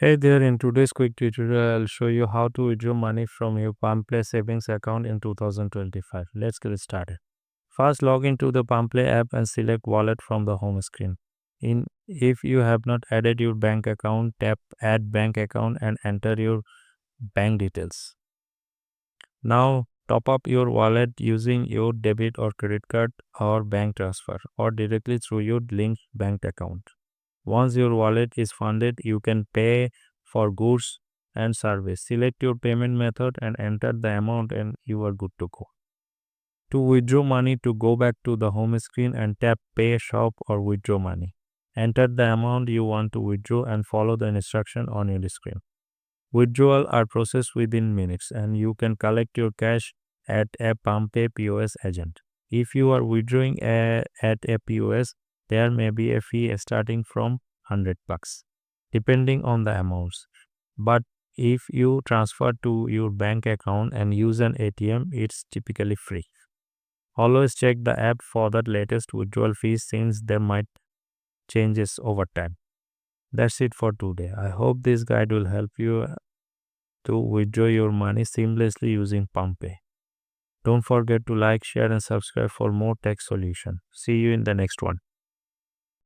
Hey there, in today's quick tutorial, I'll show you how to withdraw money from your Palmpay savings account in 2025. Let's get started. First, log into the Palmpay app and select Wallet from the home screen. If you have not added your bank account, tap Add Bank Account and enter your bank details. Now, top up your wallet using your debit or credit card or bank transfer or directly through your linked bank account. Once your wallet is funded, you can pay for goods and service. Select your payment method and enter the amount and you are good to go. To withdraw money, to go back to the home screen and tap Pay, Shop or Withdraw Money. Enter the amount you want to withdraw and follow the instruction on your screen. Withdrawal are processed within minutes and you can collect your cash at a Palmpay POS agent. If you are withdrawing at a POS, there may be a fee starting from $100 depending on the amounts. But if you transfer to your bank account and use an ATM, it's typically free. Always check the app for the latest withdrawal fees since they might changes over time. That's it for today. I hope this guide will help you to withdraw your money seamlessly using Palmpay. Don't forget to like, share and subscribe for more tech solution. See you in the next one.